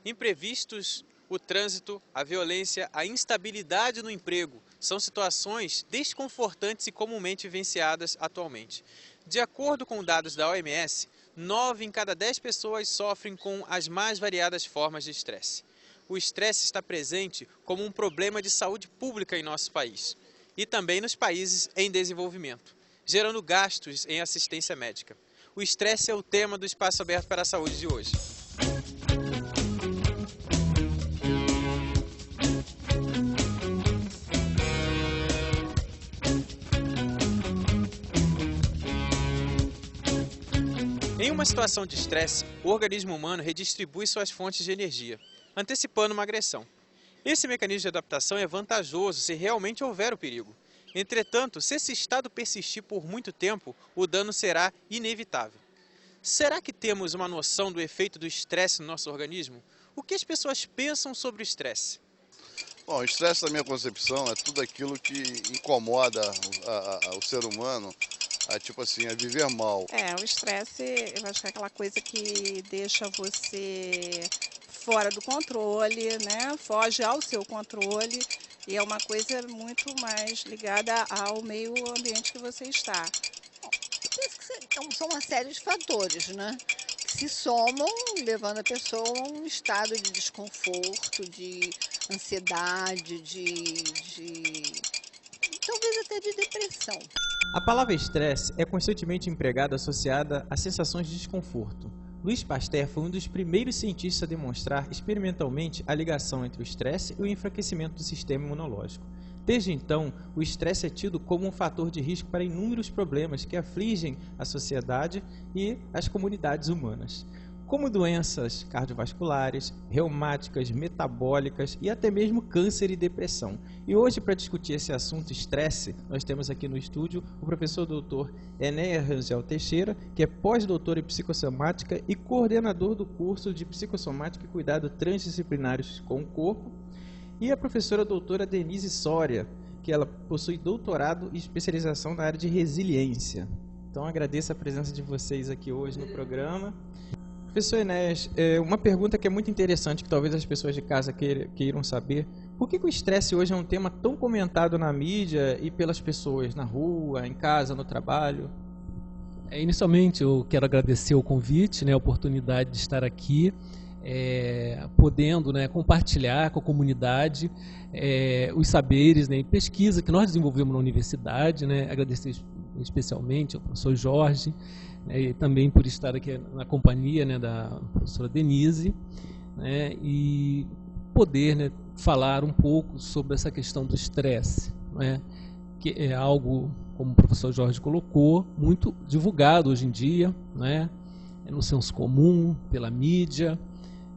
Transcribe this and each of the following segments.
Imprevistos, o trânsito, a violência, a instabilidade no emprego são situações desconfortantes e comumente vivenciadas atualmente. De acordo com dados da OMS, 9 em cada 10 pessoas sofrem com as mais variadas formas de estresse. O estresse está presente como um problema de saúde pública em nosso país e também nos países em desenvolvimento, gerando gastos em assistência médica. O estresse é o tema do Espaço Aberto para a Saúde de hoje. Em uma situação de estresse, o organismo humano redistribui suas fontes de energia, antecipando uma agressão. Esse mecanismo de adaptação é vantajoso se realmente houver o perigo. Entretanto, se esse estado persistir por muito tempo, o dano será inevitável. Será que temos uma noção do efeito do estresse no nosso organismo? O que as pessoas pensam sobre o estresse? Bom, o estresse, na minha concepção, é tudo aquilo que incomoda o ser humano tipo assim, a viver mal. O estresse, eu acho que é aquela coisa que deixa você fora do controle, né? Foge ao seu controle e é uma coisa muito mais ligada ao meio ambiente que você está. Então, são uma série de fatores, né? Que se somam, levando a pessoa a um estado de desconforto, de ansiedade, talvez até de depressão. A palavra estresse é constantemente empregada associada a sensações de desconforto. Louis Pasteur foi um dos primeiros cientistas a demonstrar experimentalmente a ligação entre o estresse e o enfraquecimento do sistema imunológico. Desde então, o estresse é tido como um fator de risco para inúmeros problemas que afligem a sociedade e as comunidades humanas, como doenças cardiovasculares, reumáticas, metabólicas e até mesmo câncer e depressão. E hoje, para discutir esse assunto estresse, nós temos aqui no estúdio o professor Dr. Enéas Rangel Teixeira, que é pós-doutor em psicossomática e coordenador do curso de psicossomática e cuidado transdisciplinares com o corpo, e a professora doutora Denise Soria, que ela possui doutorado e especialização na área de resiliência. Então, agradeço a presença de vocês aqui hoje no programa. Professor Enéas, uma pergunta que é muito interessante, que talvez as pessoas de casa queiram saber: por que o estresse hoje é um tema tão comentado na mídia e pelas pessoas na rua, em casa, no trabalho? Inicialmente, eu quero agradecer o convite, né, a oportunidade de estar aqui, podendo, né, compartilhar com a comunidade os saberes, né, e pesquisa que nós desenvolvemos na universidade, né, agradecer especialmente ao professor Jorge, e também por estar aqui na companhia, né, da professora Denise, né, e poder, né, falar um pouco sobre essa questão do estresse, né, que é algo, como o professor Jorge colocou, muito divulgado hoje em dia, né, no senso comum, pela mídia,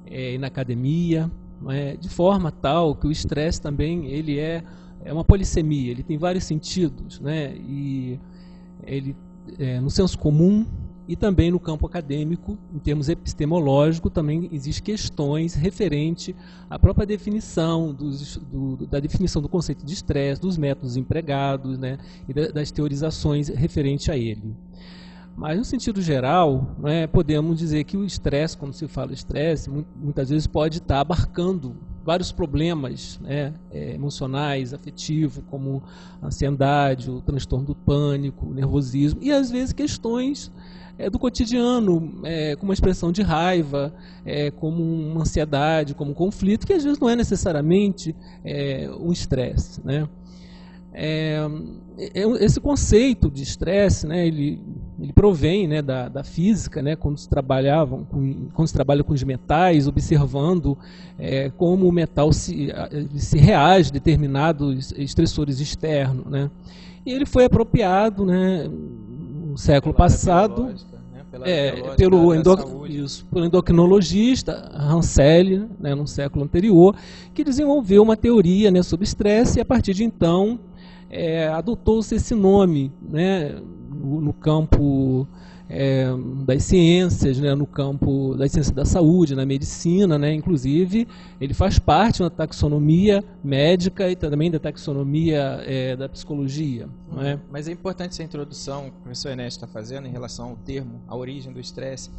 e na academia, né, de forma tal que o estresse também ele é uma polissemia, ele tem vários sentidos, né, e ele no senso comum e também no campo acadêmico, em termos epistemológicos, também existem questões referentes à própria definição da definição do conceito de estresse, dos métodos empregados, né, e das teorizações referentes a ele. Mas, no sentido geral, né, podemos dizer que o estresse, quando se fala estresse, muitas vezes pode estar abarcando vários problemas, né, emocionais, afetivos, como a ansiedade, o transtorno do pânico, o nervosismo, e às vezes questões do cotidiano, como uma expressão de raiva, como uma ansiedade, como um conflito, que às vezes não é necessariamente um estresse, né? Esse conceito de estresse, né, ele provém, né, da física, né, quando se trabalha com os metais, observando como o metal se reage a determinados estressores externos, né? E ele foi apropriado, né, no século passado pelo endocrinologista Rancelli, né, no século anterior, que desenvolveu uma teoria, né, sobre estresse, e a partir de então adotou-se esse nome, né, no campo das ciências, né, no campo das ciências da saúde, na medicina, né, inclusive ele faz parte da taxonomia médica e também da taxonomia da psicologia. Não é? Mas é importante essa introdução que o professor Enéas está fazendo em relação ao termo, à origem do estresse,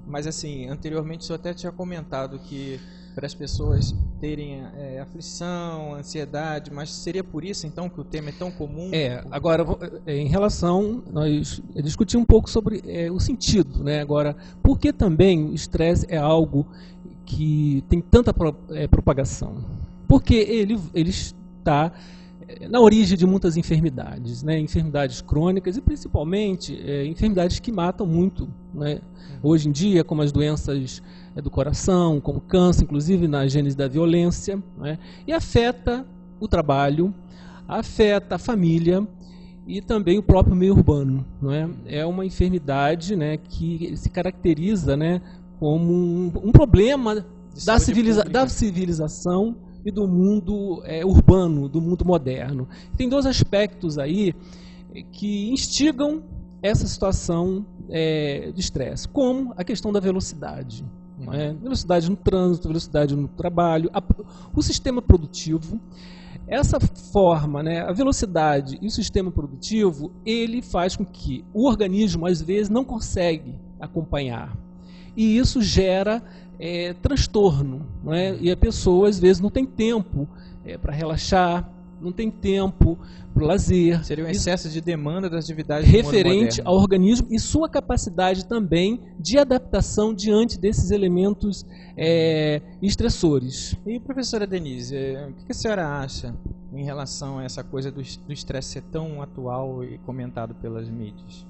Mas assim, anteriormente o senhor até tinha comentado que para as pessoas terem aflição, ansiedade, mas seria por isso então que o tema é tão comum? Agora, em relação, nós discutimos um pouco sobre o sentido, né? Agora, por que também o estresse é algo que tem tanta propagação? Porque ele está na origem de muitas enfermidades, né? Enfermidades crônicas e principalmente enfermidades que matam muito, né? Hoje em dia, como as doenças do coração, como câncer, inclusive na gênese da violência, né? E afeta o trabalho, afeta a família e também o próprio meio urbano, não é? É uma enfermidade, né, que se caracteriza, né, como um problema da civilização e do mundo urbano, do mundo moderno. Tem dois aspectos aí que instigam essa situação de estresse, como a questão da velocidade. Não é? Velocidade no trânsito, velocidade no trabalho, o sistema produtivo. Essa forma, né, a velocidade e o sistema produtivo, ele faz com que o organismo, às vezes, não consegue acompanhar. E isso gera transtorno, não é? E a pessoa, às vezes, não tem tempo para relaxar, não tem tempo para o lazer. Seria um excesso de demanda das atividades referente ao organismo e sua capacidade também de adaptação diante desses elementos estressores. E, professora Denise, o que a senhora acha em relação a essa coisa do estresse ser tão atual e comentado pelas mídias?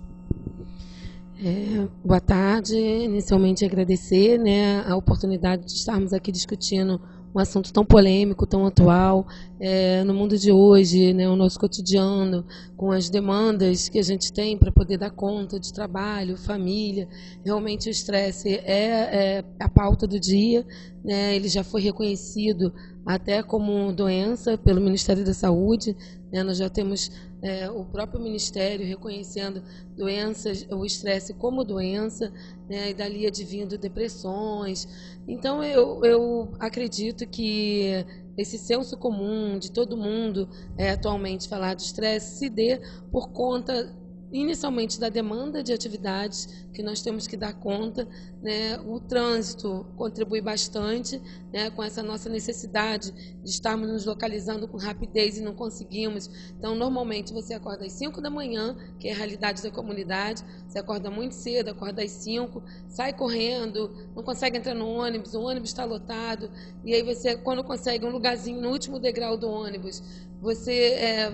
Boa tarde. Inicialmente agradecer, né, a oportunidade de estarmos aqui discutindo um assunto tão polêmico, tão atual, no mundo de hoje, né, o nosso cotidiano, com as demandas que a gente tem para poder dar conta de trabalho, família. Realmente o estresse é a pauta do dia, né, ele já foi reconhecido até como doença pelo Ministério da Saúde, né, nós já temos o próprio Ministério reconhecendo doenças, o estresse como doença, né, e dali advindo depressões. Então, eu acredito que esse senso comum de todo mundo atualmente falar de estresse se dê por conta, inicialmente, da demanda de atividades que nós temos que dar conta, né? O trânsito contribui bastante, né, com essa nossa necessidade de estarmos nos localizando com rapidez e não conseguimos. Então, normalmente, você acorda às 5 da manhã, que é a realidade da comunidade, você acorda muito cedo, acorda às 5, sai correndo, não consegue entrar no ônibus, o ônibus está lotado, e aí você, quando consegue um lugarzinho no último degrau do ônibus, você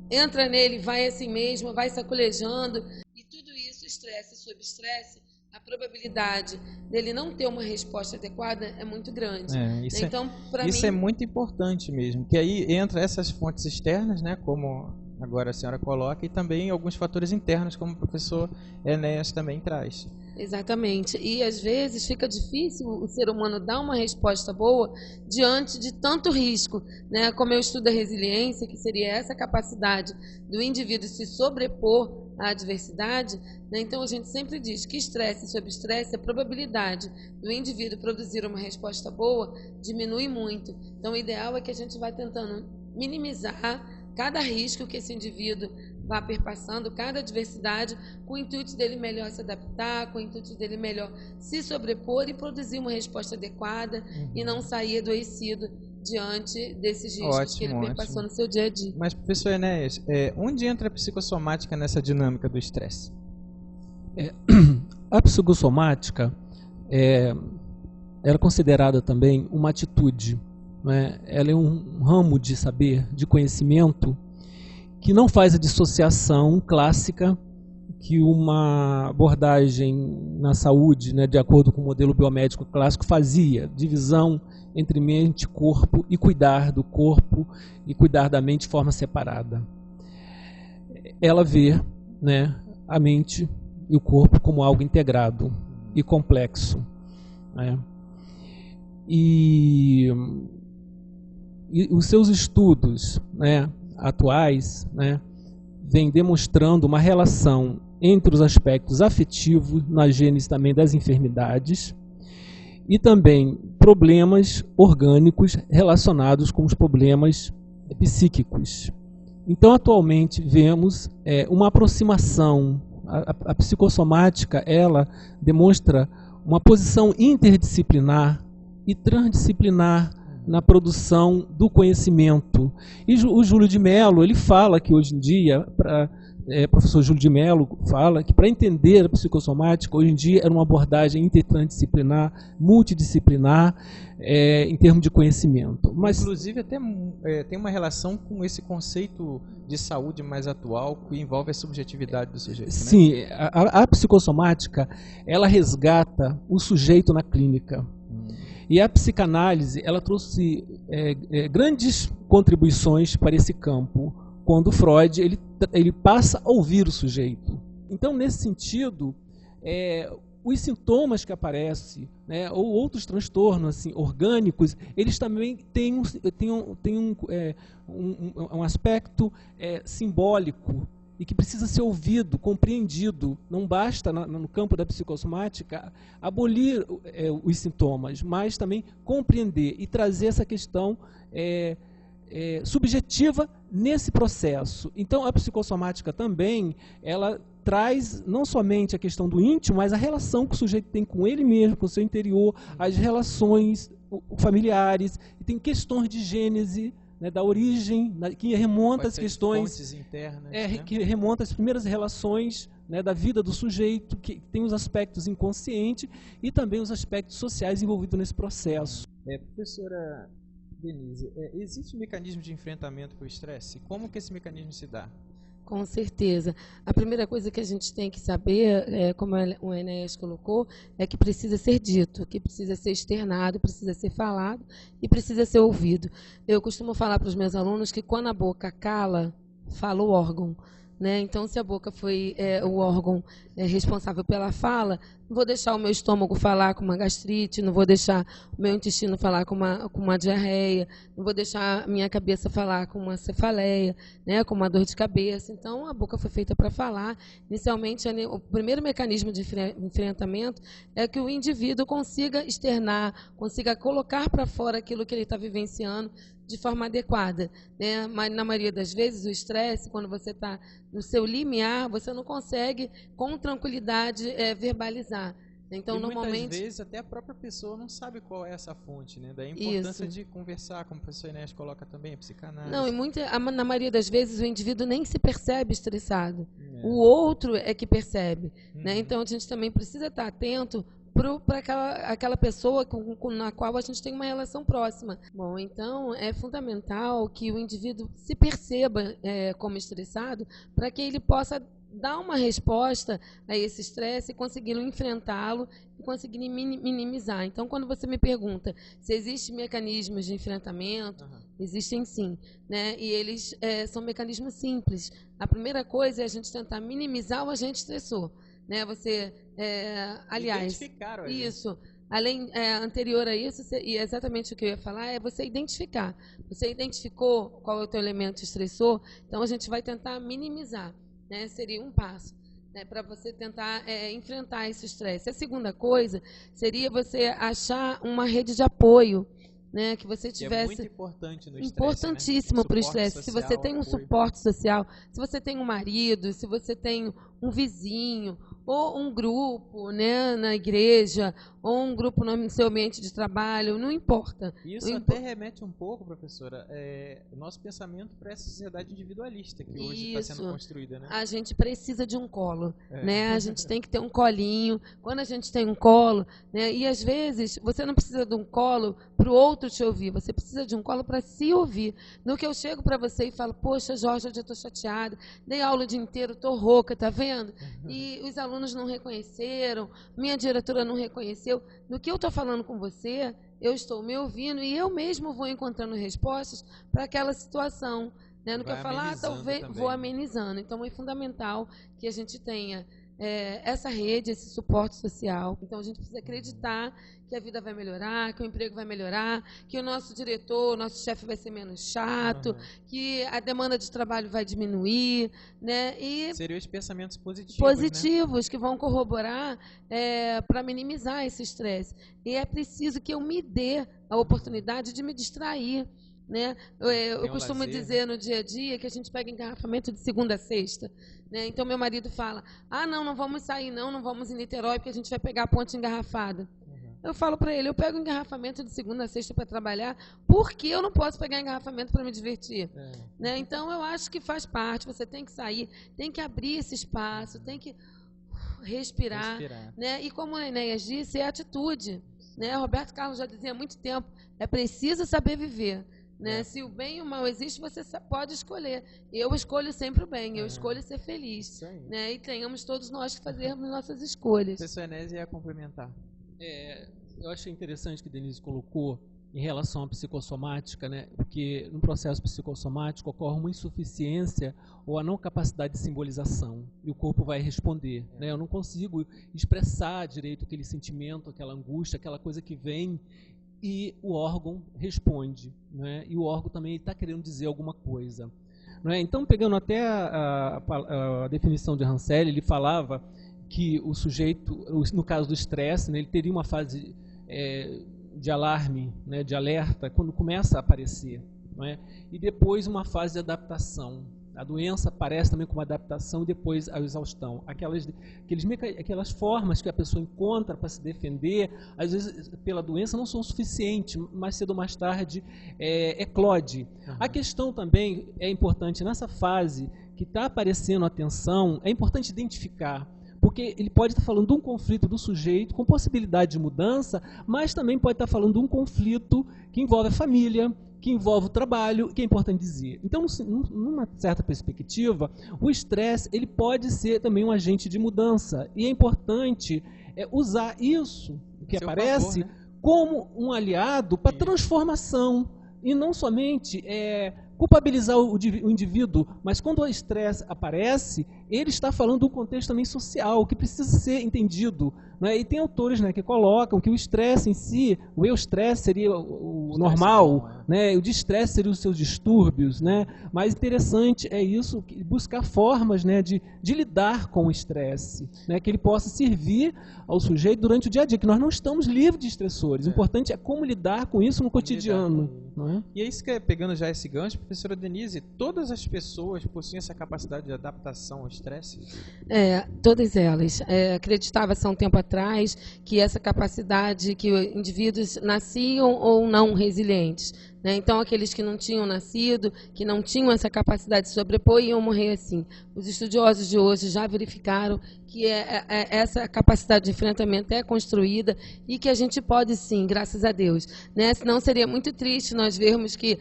entra nele, vai assim mesmo, vai sacolejando, e tudo isso, estresse sobre estresse, a probabilidade dele não ter uma resposta adequada é muito grande. Então, isso é muito importante mesmo, que aí entra essas fontes externas, né, como agora a senhora coloca, e também alguns fatores internos, como o professor Enéas também traz. Exatamente. E, às vezes, fica difícil o ser humano dar uma resposta boa diante de tanto risco, né? Como eu estudo a resiliência, que seria essa capacidade do indivíduo se sobrepor à adversidade, né? Então, a gente sempre diz que estresse sobre estresse, a probabilidade do indivíduo produzir uma resposta boa diminui muito. Então, o ideal é que a gente vá tentando minimizar cada risco que esse indivíduo vá perpassando, cada adversidade, com o intuito dele melhor se adaptar, com o intuito dele melhor se sobrepor e produzir uma resposta adequada e não sair adoecido diante desses riscos que ele perpassou no seu dia a dia. Mas, professor Enéas, onde entra a psicossomática nessa dinâmica do estresse? A psicossomática era considerada também uma atitude, né? Ela é um ramo de saber, de conhecimento, que não faz a dissociação clássica que uma abordagem na saúde, né, de acordo com o modelo biomédico clássico, fazia, divisão entre mente e corpo, e cuidar do corpo e cuidar da mente de forma separada. Ela vê, né, a mente e o corpo como algo integrado e complexo, né? E os seus estudos, né, atuais, né, vem demonstrando uma relação entre os aspectos afetivos na gênese também das enfermidades e também problemas orgânicos relacionados com os problemas psíquicos. Então, atualmente, vemos uma aproximação. A psicossomática, ela demonstra uma posição interdisciplinar e transdisciplinar na produção do conhecimento. E o Júlio de Mello, ele fala que hoje em dia, professor Júlio de Mello fala que para entender a psicossomática, hoje em dia era uma abordagem intertransdisciplinar, multidisciplinar, em termos de conhecimento. Mas, inclusive, até tem uma relação com esse conceito de saúde mais atual, que envolve a subjetividade do sujeito. Sim, né? a psicossomática, ela resgata o sujeito na clínica. E a psicanálise, ela trouxe grandes contribuições para esse campo, quando Freud ele passa a ouvir o sujeito. Então, nesse sentido, os sintomas que aparecem, né, ou outros transtornos assim, orgânicos, eles também têm um aspecto simbólico e que precisa ser ouvido, compreendido. Não basta, no campo da psicossomática, abolir os sintomas, mas também compreender e trazer essa questão subjetiva nesse processo. Então, a psicossomática também, ela traz não somente a questão do íntimo, mas a relação que o sujeito tem com ele mesmo, com o seu interior, as relações familiares, e tem questões de gênese, né, da origem, que remonta as questões internas, né? Que remonta as primeiras relações, né, da vida do sujeito, que tem os aspectos inconscientes e também os aspectos sociais envolvidos nesse processo. Professora Denise, existe um mecanismo de enfrentamento para o estresse? Como que esse mecanismo se dá? Com certeza. A primeira coisa que a gente tem que saber, como o Enéas colocou, é que precisa ser dito, que precisa ser externado, precisa ser falado e precisa ser ouvido. Eu costumo falar para os meus alunos que quando a boca cala, fala o órgão. Né? Então, se a boca foi o órgão responsável pela fala, não vou deixar o meu estômago falar com uma gastrite, não vou deixar o meu intestino falar com uma diarreia, não vou deixar a minha cabeça falar com uma cefaleia, né? Com uma dor de cabeça. Então, a boca foi feita para falar. Inicialmente, o primeiro mecanismo de enfrentamento é que o indivíduo consiga externar, consiga colocar para fora aquilo que ele está vivenciando de forma adequada, né? Mas na maioria das vezes o estresse, quando você está no seu limiar, você não consegue com tranquilidade verbalizar. Então, normalmente, muitas vezes até a própria pessoa não sabe qual é essa fonte, né? Daí a importância de conversar, como o professor Enéas coloca também, a psicanálise. Não, na maioria das vezes o indivíduo nem se percebe estressado. O outro é que percebe, né? Então a gente também precisa estar atento para aquela pessoa na qual a gente tem uma relação próxima. Bom, então é fundamental que o indivíduo se perceba como estressado para que ele possa dar uma resposta a esse estresse e conseguir enfrentá-lo e conseguir minimizar. Então, quando você me pergunta se existem mecanismos de enfrentamento, existem sim, né? E eles são mecanismos simples. A primeira coisa é a gente tentar minimizar o agente estressor. Né, você, aliás, identificar isso, além, anterior a isso, e exatamente o que eu ia falar, é você identificar. Você identificou qual é o teu elemento estressor, então a gente vai tentar minimizar, né, seria um passo, né, para você tentar enfrentar esse estresse. A segunda coisa seria você achar uma rede de apoio, né, que você tivesse. É muito importante no estresse, importantíssimo, né, para o estresse. Se você tem um apoio. Suporte social, se você tem um marido, se você tem um vizinho, ou um grupo, né, na igreja, ou um grupo no seu ambiente de trabalho, não importa. Isso até remete um pouco, professora, o nosso pensamento para essa sociedade individualista que hoje está sendo construída. Né? A gente precisa de um colo, né? A gente tem que ter um colinho. Quando a gente tem um colo, né, e às vezes você não precisa de um colo para o outro te ouvir, você precisa de um colo para se ouvir. No que eu chego para você e falo, poxa, Jorge, hoje eu estou chateada, dei aula o dia inteiro, estou rouca, tá vendo? E os alunos não reconheceram, minha diretora não reconheceu. No que eu estou falando com você, eu estou me ouvindo e eu mesmo vou encontrando respostas para aquela situação. Né? No que eu falar, talvez também. Vou amenizando. Então, é fundamental que a gente tenha essa rede, esse suporte social. Então, a gente precisa acreditar que a vida vai melhorar, que o emprego vai melhorar, que o nosso diretor, o nosso chefe vai ser menos chato, que a demanda de trabalho vai diminuir. Né? E seriam os pensamentos positivos. Positivos, né? Que vão corroborar para minimizar esse estresse. E é preciso que eu me dê a oportunidade de me distrair. né? Eu costumo dizer no dia a dia que a gente pega engarrafamento de segunda a sexta, né? Então meu marido fala, não vamos sair não vamos em Niterói porque a gente vai pegar a ponte engarrafada. Eu falo para ele, eu pego engarrafamento de segunda a sexta para trabalhar, porque eu não posso pegar engarrafamento para me divertir? Né? Então, eu acho que faz parte, você tem que sair, tem que abrir esse espaço, tem que respirar. Né? E como a Enéas disse, é atitude. Né? Roberto Carlos já dizia há muito tempo, é preciso saber viver. Né? Se o bem e o mal existe, você pode escolher. Eu escolho sempre o bem, eu escolho ser feliz. Né? E tenhamos todos nós que fazermos nossas escolhas. Professor Enéas ia complementar. Eu achei interessante que a Denise colocou em relação à psicossomática, né? Porque no processo psicossomático ocorre uma insuficiência ou a não capacidade de simbolização, e o corpo vai responder. Né? Eu não consigo expressar direito aquele sentimento, aquela angústia, aquela coisa que vem, e o órgão responde. Né? E o órgão também está querendo dizer alguma coisa. Né? Então, pegando até a definição de Rancelli, ele falava que o sujeito, no caso do estresse, né, ele teria uma fase de alarme, né, de alerta, quando começa a aparecer. Não é? E depois uma fase de adaptação. A doença aparece também como adaptação e depois a exaustão. Aquelas formas que a pessoa encontra para se defender, às vezes pela doença não são suficientes, mais cedo ou mais tarde eclode. A questão também é importante, nessa fase que está aparecendo a tensão, é importante identificar, porque ele pode estar falando de um conflito do sujeito com possibilidade de mudança, mas também pode estar falando de um conflito que envolve a família, que envolve o trabalho, que é importante dizer. Então, numa certa perspectiva, o estresse ele pode ser também um agente de mudança, e é importante usar isso que aparece como um aliado para transformação, e não somente culpabilizar o indivíduo, mas quando o estresse aparece, ele está falando de um contexto também social, que precisa ser entendido. Né? E tem autores, né, que colocam que o estresse em si, o eustresse seria o normal, né? O distresse seria os seus distúrbios. Né? Mas interessante é isso, buscar formas, né, de lidar com o estresse, né, que ele possa servir ao sujeito durante o dia a dia, que nós não estamos livres de estressores. O importante é como lidar com isso no cotidiano. Não é? E é isso que, pegando já esse gancho, professora Denise, todas as pessoas possuem essa capacidade de adaptação ao estresse? Todas elas. Acreditava-se há um tempo atrás que essa capacidade, que indivíduos nasciam ou não resilientes. Né? Então, aqueles que não tinham nascido, que não tinham essa capacidade de sobrepor, iam morrer assim. Os estudiosos de hoje já verificaram que essa capacidade de enfrentamento é construída e que a gente pode sim, graças a Deus. Né? Senão seria muito triste nós vermos que,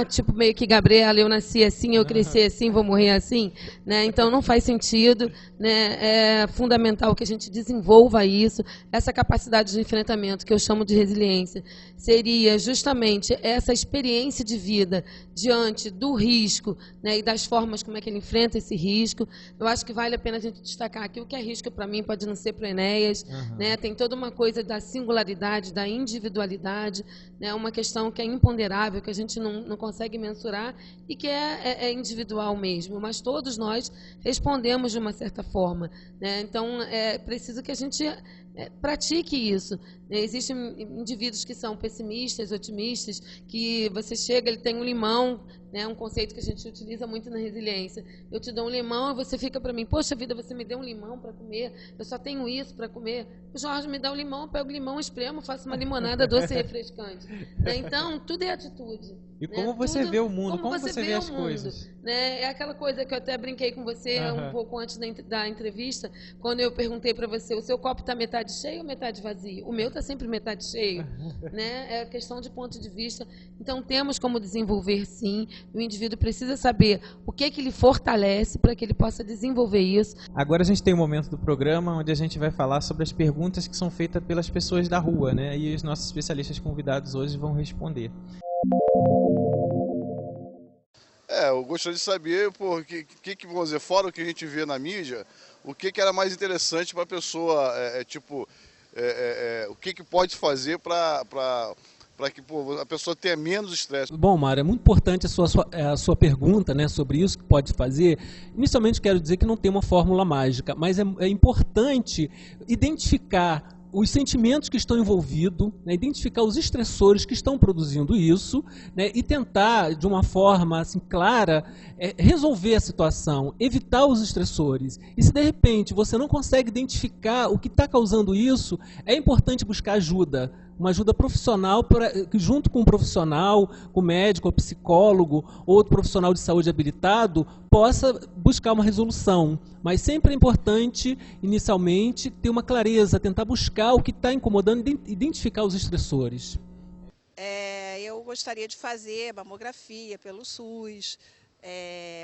tipo meio que Gabriela, eu nasci assim, eu cresci assim, vou morrer assim. Né? Então não faz sentido. Né? É fundamental que a gente desenvolva isso, essa capacidade de enfrentamento, que eu chamo de resiliência. Seria justamente essa experiência de vida diante do risco, né, e das formas como é que ele enfrenta esse risco. Eu acho que vale a pena a gente destacar aqui o que é risco para mim pode não ser para o Enéas. Né, tem toda uma coisa da singularidade, da individualidade, né, uma questão que é imponderável, que a gente não consegue mensurar e que é individual mesmo, mas todos nós respondemos de uma certa forma. Né, então, é preciso que a gente pratique isso. Existem indivíduos que são pessimistas, otimistas, que você chega, ele tem um limão, né, um conceito que a gente utiliza muito na resiliência. Eu te dou um limão e você fica para mim, poxa vida, você me deu um limão para comer, eu só tenho isso para comer. O Jorge me dá um limão, eu pego o limão, espremo, faço uma limonada doce e refrescante. Né? Então, tudo é atitude. E como você vê o mundo, como você vê as coisas. Né? É aquela coisa que eu até brinquei com você um pouco antes da entrevista, quando eu perguntei para você, o seu copo está metade cheio ou metade vazio? O meu está sempre metade cheio. Né? É questão de ponto de vista. Então, temos como desenvolver, sim. O indivíduo precisa saber o que lhe fortalece para que ele possa desenvolver isso. Agora a gente tem um momento do programa onde a gente vai falar sobre as perguntas que são feitas pelas pessoas da rua, né? E os nossos especialistas convidados hoje vão responder. Eu gostaria de saber, vamos dizer, fora o que a gente vê na mídia, o que era mais interessante para a pessoa, o que pode fazer para que a pessoa tenha menos estresse. Bom, Mário, é muito importante a sua pergunta, né, sobre isso que pode fazer. Inicialmente quero dizer que não tem uma fórmula mágica, mas é importante identificar os sentimentos que estão envolvidos, né, identificar os estressores que estão produzindo isso, né, e tentar, de uma forma assim, clara, resolver a situação, evitar os estressores. E se de repente você não consegue identificar o que está causando isso, é importante buscar ajuda. Uma ajuda profissional, junto com um profissional, com médico, ou psicólogo, ou outro profissional de saúde habilitado, possa buscar uma resolução. Mas sempre é importante, inicialmente, ter uma clareza, tentar buscar o que está incomodando, identificar os estressores. Eu gostaria de fazer mamografia pelo SUS,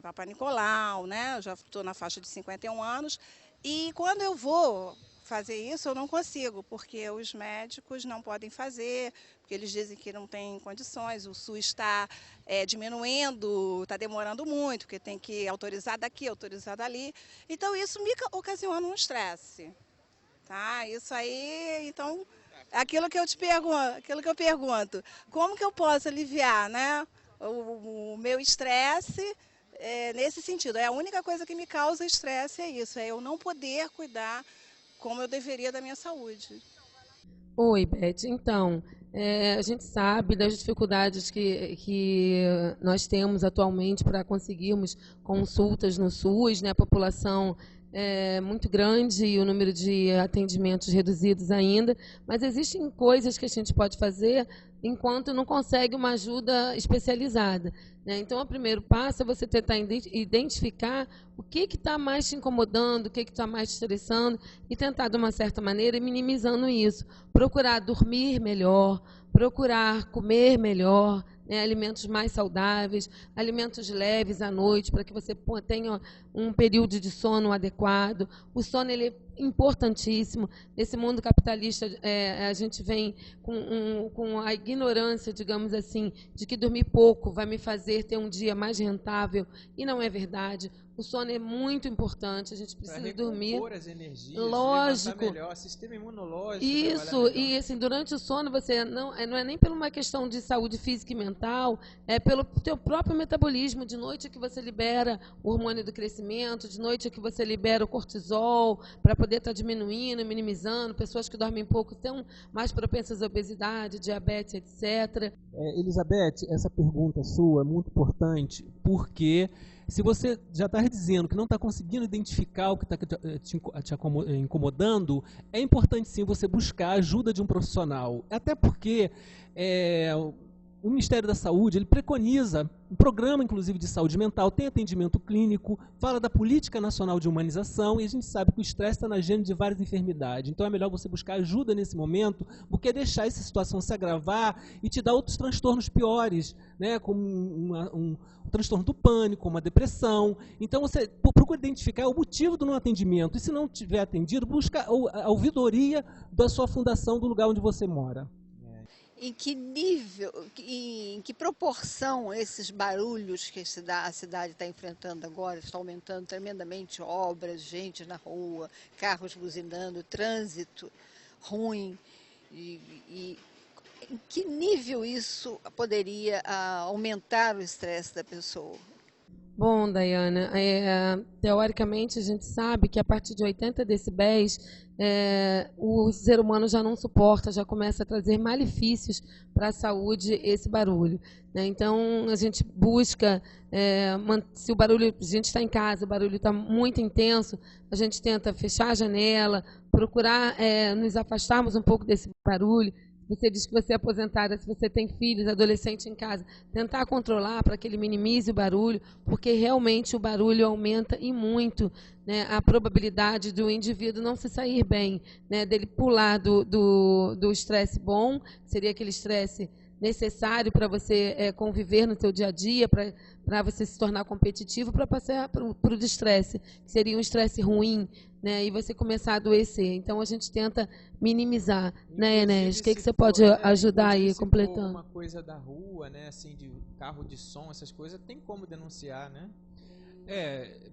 Papai Nicolau, né? Eu já estou na faixa de 51 anos, e quando eu vou fazer isso, eu não consigo, porque os médicos não podem fazer, porque eles dizem que não tem condições, o SUS está diminuindo, está demorando muito, porque tem que autorizar daqui, autorizar dali. Então, isso me ocasiona um estresse. Tá? Isso aí, então, aquilo que eu pergunto, como que eu posso aliviar, né, o meu estresse nesse sentido? A única coisa que me causa estresse é isso, é eu não poder cuidar como eu deveria da minha saúde. Oi, Beth. Então, a gente sabe das dificuldades que nós temos atualmente para conseguirmos consultas no SUS, né? A população é muito grande e o número de atendimentos reduzidos ainda, mas existem coisas que a gente pode fazer enquanto não consegue uma ajuda especializada, né? Então, o primeiro passo é você tentar identificar o que está mais te incomodando, o que está mais te estressando e tentar, de uma certa maneira, ir minimizando isso. Procurar dormir melhor, procurar comer melhor, né, alimentos mais saudáveis, alimentos leves à noite, para que você tenha um período de sono adequado. O sono ele é importantíssimo. Nesse mundo capitalista, a gente vem com a ignorância, digamos assim, de que dormir pouco vai me fazer ter um dia mais rentável, e não é verdade. O sono é muito importante, a gente precisa dormir. As energias, lógico. Melhor, sistema imunológico. Isso, e assim, durante o sono você não é nem por uma questão de saúde física e mental, é pelo teu próprio metabolismo. De noite é que você libera o hormônio do crescimento, de noite é que você libera o cortisol para poder estar diminuindo, minimizando. Pessoas que dormem pouco são mais propensas à obesidade, diabetes, etc. Elizabeth, essa pergunta sua é muito importante, porque se você já está dizendo que não está conseguindo identificar o que está te incomodando, é importante sim você buscar a ajuda de um profissional. Até porque o Ministério da Saúde ele preconiza um programa, inclusive, de saúde mental, tem atendimento clínico, fala da Política Nacional de Humanização, e a gente sabe que o estresse está na gênese de várias enfermidades. Então é melhor você buscar ajuda nesse momento, porque deixar essa situação se agravar e te dar outros transtornos piores, né, como um transtorno do pânico, uma depressão. Então você procura identificar o motivo do não atendimento, e se não tiver atendido, busca a ouvidoria da sua fundação, do lugar onde você mora. Em que nível, em que proporção esses barulhos que a cidade está enfrentando agora, está aumentando tremendamente, obras, gente na rua, carros buzinando, trânsito ruim, e em que nível isso poderia aumentar o estresse da pessoa? Bom, Dayana, teoricamente a gente sabe que a partir de 80 decibéis o ser humano já não suporta, já começa a trazer malefícios para a saúde esse barulho, né? Então a gente busca, se o barulho, a gente está em casa, o barulho está muito intenso, a gente tenta fechar a janela, procurar nos afastarmos um pouco desse barulho. Você diz que você é aposentada, se você tem filhos, adolescente em casa, tentar controlar para que ele minimize o barulho, porque realmente o barulho aumenta e muito, né, a probabilidade do indivíduo não se sair bem, né, dele pular do estresse bom, seria aquele estresse necessário para você conviver no seu dia a dia, para você se tornar competitivo, para passar para o estresse, que seria um estresse ruim, né, e você começar a adoecer. Então a gente tenta minimizar, né, Enes? O que você pode ajudar aí, completando? Uma coisa da rua, né, assim, de carro de som, essas coisas, tem como denunciar, né?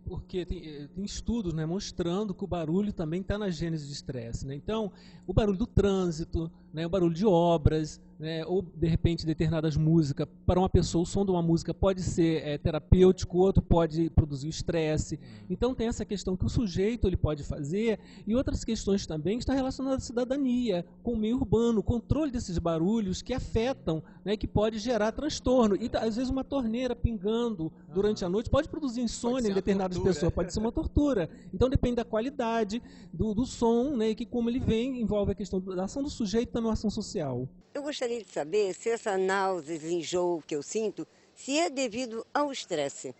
Porque tem estudos, né, mostrando que o barulho também está na gênese de estresse, né? Então, o barulho do trânsito, né, o barulho de obras, né, ou de repente determinadas músicas, para uma pessoa o som de uma música pode ser terapêutico, outro pode produzir estresse. Então tem essa questão que o sujeito ele pode fazer, e outras questões também que estão relacionadas à cidadania, com o meio urbano, o controle desses barulhos que afetam, né, que pode gerar transtorno. E às vezes uma torneira pingando durante a noite pode produzir insônia em determinadas pessoas, pode ser uma tortura. Então depende da qualidade do som, né, e que como ele vem, envolve a questão da ação do sujeito e também a ação social. Eu gostaria de saber se essa náuseas e enjoo que eu sinto, se é devido ao estresse.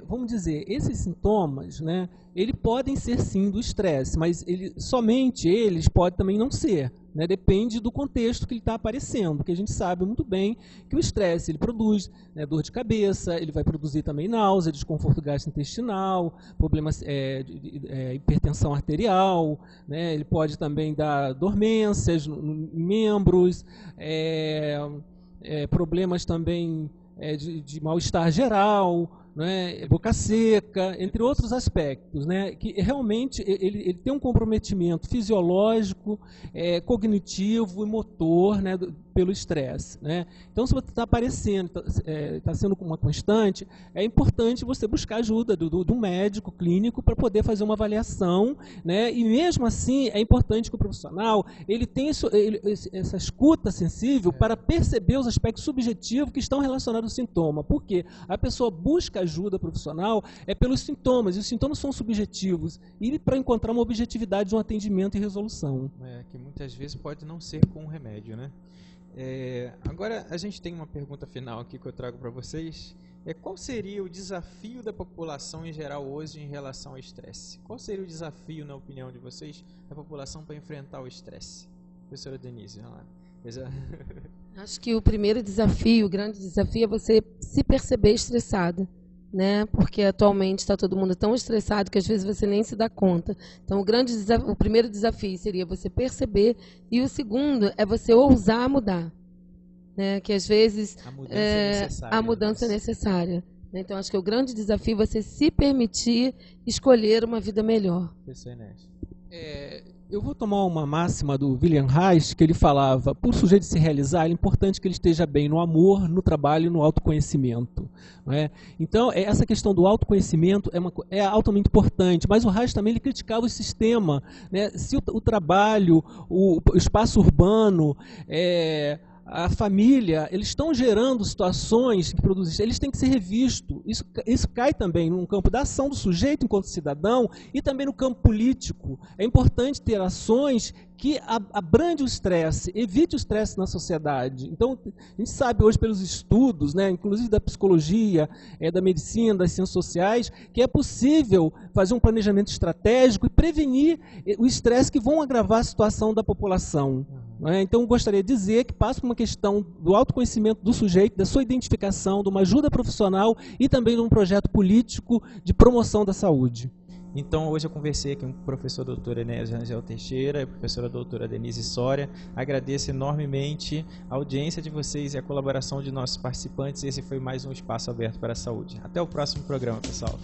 Vamos dizer, esses sintomas, né, eles podem ser sim do estresse, mas somente eles podem também não ser. Né, depende do contexto que ele está aparecendo, porque a gente sabe muito bem que o estresse ele produz, né, dor de cabeça, ele vai produzir também náusea, desconforto gastrointestinal, problemas de hipertensão arterial, né, ele pode também dar dormências em membros, problemas também de mal-estar geral, né, boca seca, entre outros aspectos, né, que realmente ele tem um comprometimento fisiológico, cognitivo e motor, né, pelo estresse. Né. Então, se você está aparecendo, está sendo uma constante, é importante você buscar ajuda de um médico clínico para poder fazer uma avaliação, né, e mesmo assim é importante que o profissional ele tenha essa escuta sensível para perceber os aspectos subjetivos que estão relacionados ao sintoma, porque a pessoa busca ajuda profissional pelos sintomas, e os sintomas são subjetivos, e para encontrar uma objetividade de um atendimento e resolução. Que muitas vezes pode não ser com um remédio, né? Agora a gente tem uma pergunta final aqui que eu trago para vocês. Qual seria o desafio da população em geral hoje em relação ao estresse? Qual seria o desafio, na opinião de vocês, da população para enfrentar o estresse? Professora Denise, vamos lá. Acho que o primeiro desafio, o grande desafio é você se perceber estressada, né? Porque atualmente está todo mundo tão estressado que às vezes você nem se dá conta. Então o primeiro desafio seria você perceber, e o segundo é você ousar mudar, né? Que às vezes a mudança é necessária. Então acho que o grande desafio é você se permitir escolher uma vida melhor. Eu vou tomar uma máxima do William Reich, que ele falava, por sujeito se realizar, é importante que ele esteja bem no amor, no trabalho e no autoconhecimento. Não é? Então, essa questão do autoconhecimento é altamente importante, mas o Reich também ele criticava o sistema. Né? Se o trabalho, o espaço urbano, a família, eles estão gerando situações que produzem, eles têm que ser revistos. Isso cai também no campo da ação do sujeito enquanto cidadão e também no campo político. É importante ter ações que abrande o estresse, evite o estresse na sociedade. Então, a gente sabe hoje pelos estudos, né, inclusive da psicologia, da medicina, das ciências sociais, que é possível fazer um planejamento estratégico e prevenir o estresse que vão agravar a situação da população. Então, eu gostaria de dizer que passa por uma questão do autoconhecimento do sujeito, da sua identificação, de uma ajuda profissional e também de um projeto político de promoção da saúde. Então, hoje eu conversei aqui com o professor doutor Enésio Rangel Teixeira e a professora doutora Denise Soria. Agradeço enormemente a audiência de vocês e a colaboração de nossos participantes. Esse foi mais um Espaço Aberto para a Saúde. Até o próximo programa, pessoal.